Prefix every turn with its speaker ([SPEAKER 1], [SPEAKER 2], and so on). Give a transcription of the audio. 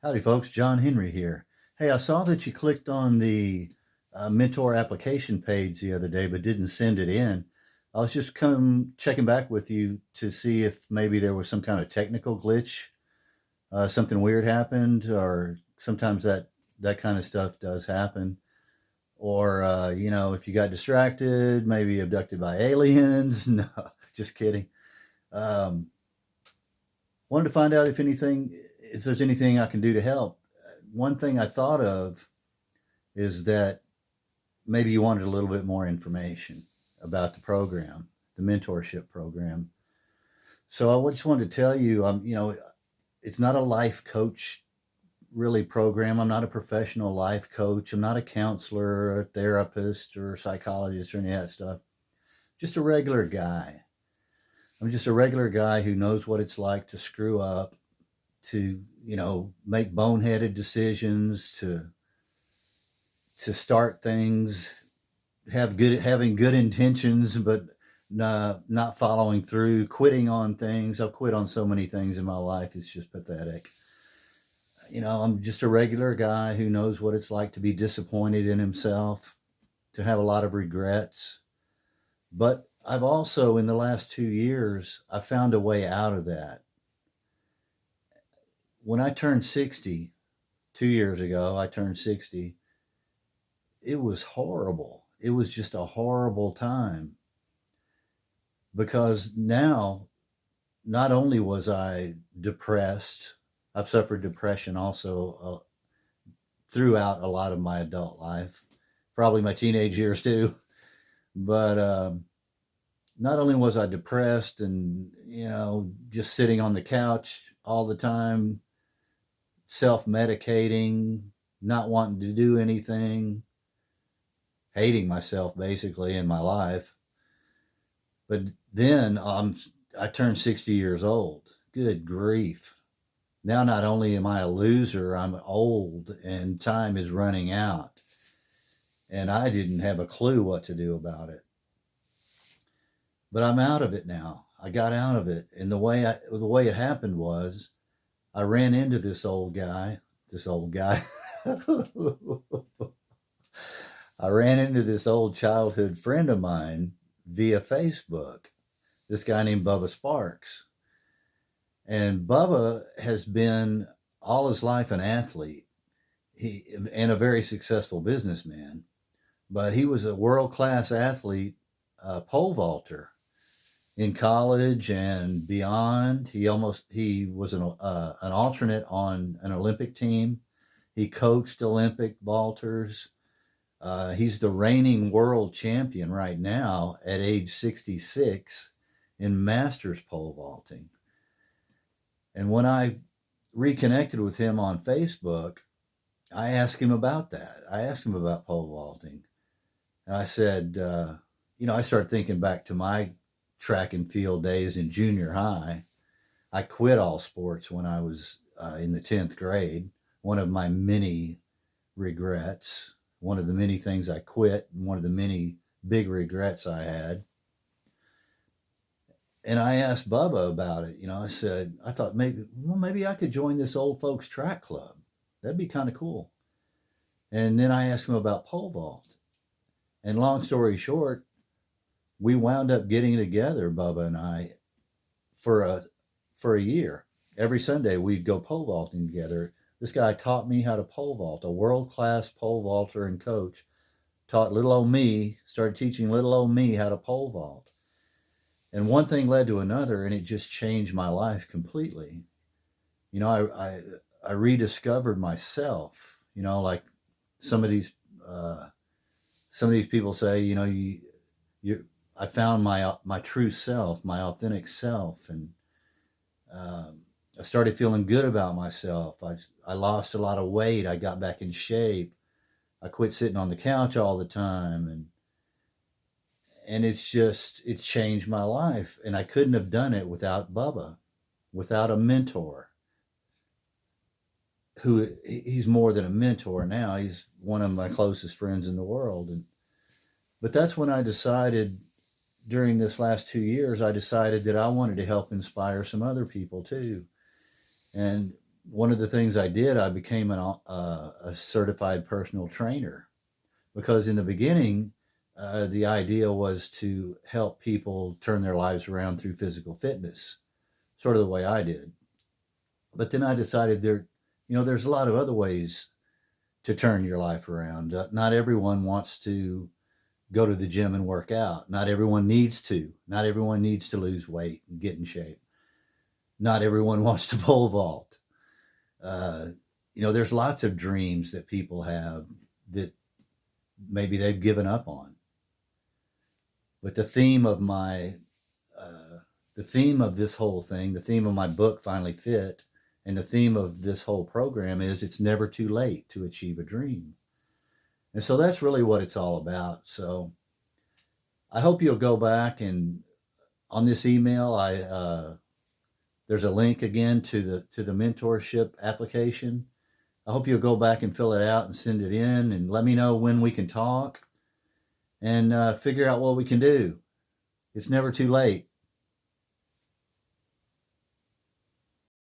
[SPEAKER 1] Howdy, folks. John Henry here. Hey, I saw that you clicked on the mentor application page the other day, but didn't send it in. I was just come checking back with you to see if maybe there was some kind of technical glitch, something weird happened, or sometimes that kind of stuff does happen. Or if you got distracted, maybe abducted by aliens. No, just kidding. Um, Wanted to find out if there's anything I can do to help. One thing I thought of is that maybe you wanted a little bit more information about the program, the mentorship program. So I just wanted to tell you, it's not a life coach really program. I'm not a professional life coach. I'm not a counselor, or a therapist, or a psychologist, or any of that stuff. Just a regular guy. I'm just a regular guy who knows what it's like to screw up, to make boneheaded decisions, to start things, having good intentions, but not following through, quitting on things. I've quit on so many things in my life. It's just pathetic. I'm just a regular guy who knows what it's like to be disappointed in himself, to have a lot of regrets. But I've also, in the last 2 years, I found a way out of that. When I turned 60, 2 years ago, I turned 60. It was horrible. It was just a horrible time because now, not only was I depressed, I've suffered depression also throughout a lot of my adult life, probably my teenage years too. But not only was I depressed and, just sitting on the couch all the time, self medicating, not wanting to do anything, hating myself basically in my life. But then I turned 60 years old. Good grief. Now, not only am I a loser, I'm old and time is running out. And I didn't have a clue what to do about it. But I'm out of it now. I got out of it. And the way it happened was I ran into this old guy. I ran into this old childhood friend of mine via Facebook, this guy named Bubba Sparks. And Bubba has been all his life an athlete and a very successful businessman. But he was a world class athlete, pole vaulter in college and beyond. He was an alternate on an Olympic team. He coached Olympic vaulters. He's the reigning world champion right now at age 66 in masters pole vaulting. And when I reconnected with him on Facebook, I asked him about that. I asked him about pole vaulting. And I said, I started thinking back to my track and field days in junior high. I quit all sports when I was in the 10th grade. One of my many regrets, one of the many things I quit, and one of the many big regrets I had. And I asked Bubba about it. I said, I thought maybe I could join this old folks track club. That'd be kind of cool. And then I asked him about pole vault. And long story short, we wound up getting together, Bubba and I, for a year. Every Sunday we'd go pole vaulting together. This guy taught me how to pole vault, a world class pole vaulter and coach. Taught little old me, started teaching little old me how to pole vault. And one thing led to another, and it just changed my life completely. I rediscovered myself. Like some of these uh, some of these people say, you I found my true self, my authentic self, and I started feeling good about myself. I lost a lot of weight. I got back in shape. I quit sitting on the couch all the time, and it's changed my life. And I couldn't have done it without Bubba, without a mentor. He's more than a mentor now. He's one of my closest friends in the world, but that's when I decided during this last 2 years, I decided that I wanted to help inspire some other people too. And one of the things I did, I became a certified personal trainer, because in the beginning, the idea was to help people turn their lives around through physical fitness, sort of the way I did. But then I decided there's a lot of other ways to turn your life around. Not everyone wants to go to the gym and work out. Not everyone needs to. Not everyone needs to lose weight and get in shape. Not everyone wants to pole vault. Uh, there's lots of dreams that people have that maybe they've given up on. But the theme of this whole thing, the theme of my book finally fit, and the theme of this whole program is it's never too late to achieve a dream. And so that's really what it's all about. So I hope you'll go back and on this email, there's a link again to the mentorship application. I hope you'll go back and fill it out and send it in and let me know when we can talk and figure out what we can do. It's never too late.